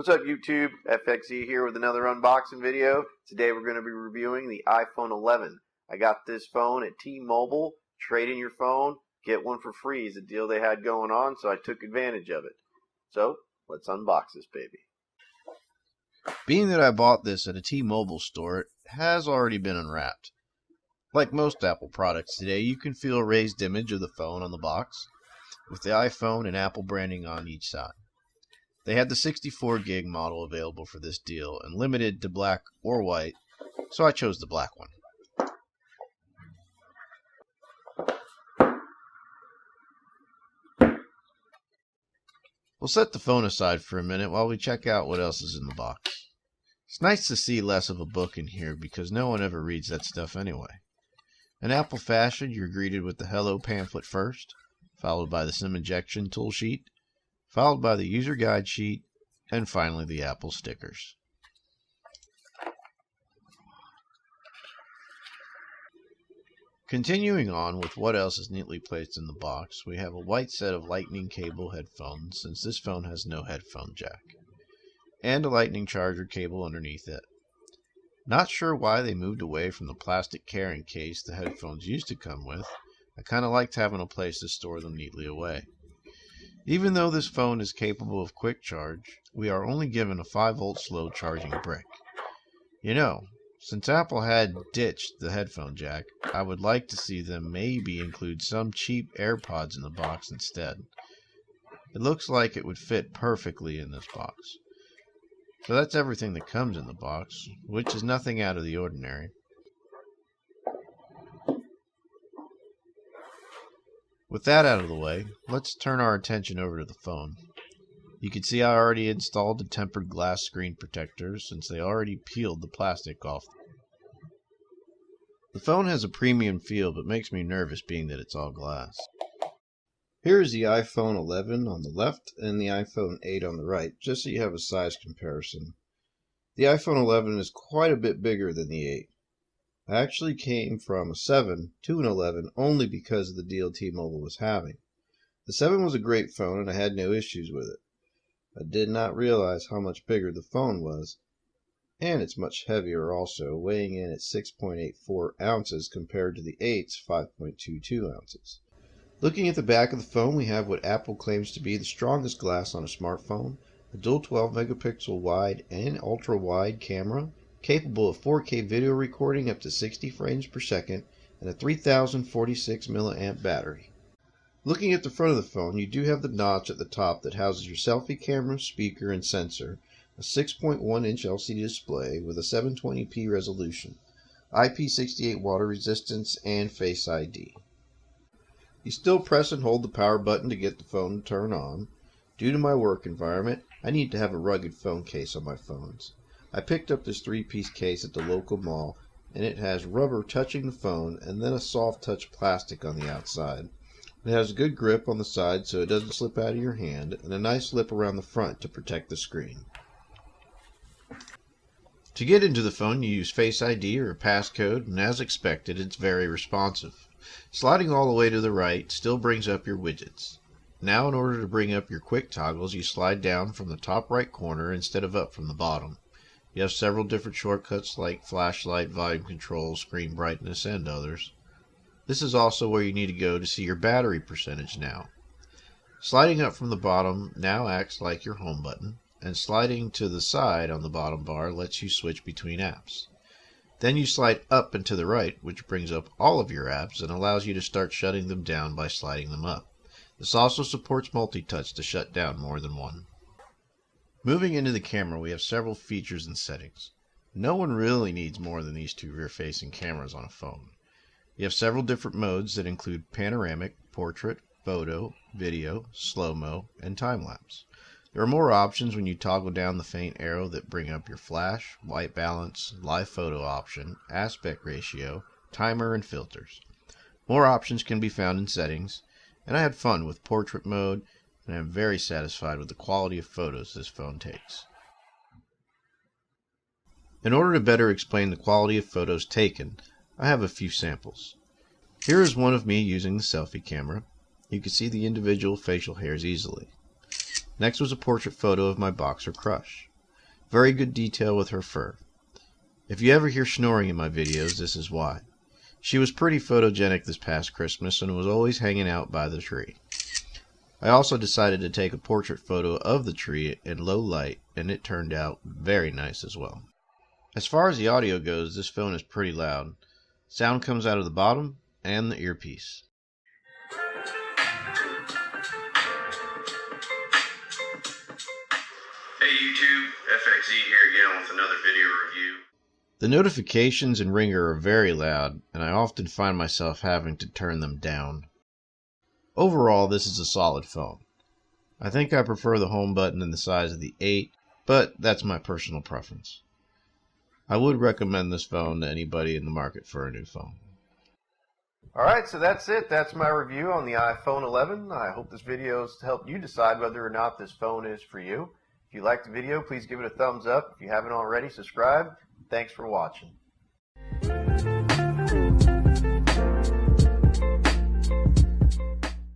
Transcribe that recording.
What's up YouTube? FXE here with another unboxing video. Today we're going to be reviewing the iPhone 11. I got this phone at T-Mobile. Trade in your phone, get one for free is a deal they had going on, so I took advantage of it. So, let's unbox this baby. Being that I bought this at a T-Mobile store, it has already been unwrapped. Like most Apple products today, you can feel a raised image of the phone on the box, with the iPhone and Apple branding on each side. They had the 64 gig model available for this deal and limited to black or white, so I chose the black one. We'll set the phone aside for a minute while we check out what else is in the box. It's nice to see less of a book in here because no one ever reads that stuff anyway. In Apple fashion, you're greeted with the Hello pamphlet first, followed by the SIM injection tool sheet, followed by the user guide sheet, and finally the Apple stickers. Continuing on with what else is neatly placed in the box, we have a white set of lightning cable headphones since this phone has no headphone jack, and a lightning charger cable underneath it. Not sure why they moved away from the plastic carrying case the headphones used to come with. I kinda liked having a place to store them neatly away. Even though this phone is capable of quick charge, we are only given a 5-volt slow charging brick. You know, since Apple had ditched the headphone jack, I would like to see them maybe include some cheap AirPods in the box instead. It looks like it would fit perfectly in this box. So that's everything that comes in the box, which is nothing out of the ordinary. With that out of the way, let's turn our attention over to the phone. You can see I already installed the tempered glass screen protectors since they already peeled the plastic off. The phone has a premium feel but makes me nervous being that it's all glass. Here is the iPhone 11 on the left and the iPhone 8 on the right, just so you have a size comparison. The iPhone 11 is quite a bit bigger than the 8. I actually came from a 7 to an 11 only because of the deal T-Mobile was having. The 7 was a great phone and I had no issues with it. I did not realize how much bigger the phone was, and it's much heavier also, weighing in at 6.84 ounces compared to the 8's 5.22 ounces. Looking at the back of the phone, we have what Apple claims to be the strongest glass on a smartphone, a dual 12 megapixel wide and ultra wide camera, capable of 4K video recording up to 60 frames per second, and a 3046 milliamp battery. Looking at the front of the phone, you do have the notch at the top that houses your selfie camera, speaker, and sensor, a 6.1-inch LCD display with a 720p resolution, IP68 water resistance, and Face ID. You still press and hold the power button to get the phone to turn on. Due to my work environment, I need to have a rugged phone case on my phones. I picked up this 3-piece case at the local mall, and it has rubber touching the phone and then a soft touch plastic on the outside. It has a good grip on the side so it doesn't slip out of your hand, and a nice lip around the front to protect the screen. To get into the phone, you use Face ID or a passcode, and as expected, it's very responsive. Sliding all the way to the right still brings up your widgets. Now, in order to bring up your quick toggles, you slide down from the top right corner instead of up from the bottom. You have several different shortcuts like flashlight, volume control, screen brightness, and others. This is also where you need to go to see your battery percentage now. Sliding up from the bottom now acts like your home button, and sliding to the side on the bottom bar lets you switch between apps. Then you slide up and to the right, which brings up all of your apps and allows you to start shutting them down by sliding them up. This also supports multi-touch to shut down more than one. Moving into the camera, we have several features and settings. No one really needs more than these two rear-facing cameras on a phone. You have several different modes that include panoramic, portrait, photo, video, slow-mo, and time-lapse. There are more options when you toggle down the faint arrow that bring up your flash, white balance, live photo option, aspect ratio, timer, and filters. More options can be found in settings, and I had fun with portrait mode, and I am very satisfied with the quality of photos this phone takes. In order to better explain the quality of photos taken, I have a few samples. Here is one of me using the selfie camera. You can see the individual facial hairs easily. Next was a portrait photo of my boxer crush. Very good detail with her fur. If you ever hear snoring in my videos, this is why. She was pretty photogenic this past Christmas and was always hanging out by the tree. I also decided to take a portrait photo of the tree in low light, and it turned out very nice as well. As far as the audio goes, this phone is pretty loud. Sound comes out of the bottom and the earpiece. Hey YouTube, FXZ here again with another video review. The notifications and ringer are very loud, and I often find myself having to turn them down. Overall, this is a solid phone. I think I prefer the home button in the size of the 8, but that's my personal preference. I would recommend this phone to anybody in the market for a new phone. Alright, so that's it. That's my review on the iPhone 11. I hope this video has helped you decide whether or not this phone is for you. If you liked the video, please give it a thumbs up. If you haven't already, subscribe. Thanks for watching.